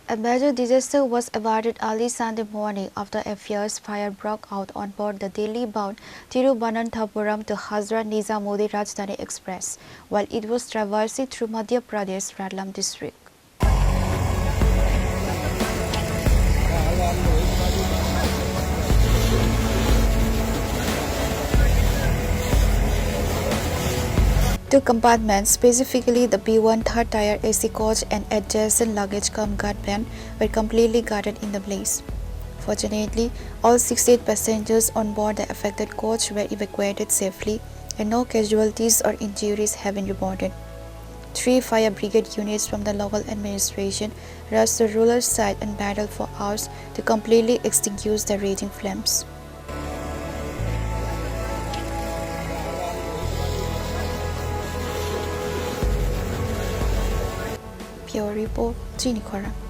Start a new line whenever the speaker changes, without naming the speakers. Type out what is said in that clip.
A major disaster was averted early Sunday morning after a fierce fire broke out on board the Delhi-bound Thiruvananthapuram to Hazrat Nizamuddin Rajdhani Express while it was traversing through Madhya Pradesh Ratlam district. Two compartments, specifically the B1 third-tier AC coach and adjacent luggage compartment, were completely guarded in the blaze. Fortunately, all 68 passengers on board the affected coach were evacuated safely, and no casualties or injuries have been reported. 3 fire brigade units from the local administration rushed the ruler site and battled for hours to completely extinguish the raging flames. Pure report, Chini Khorang.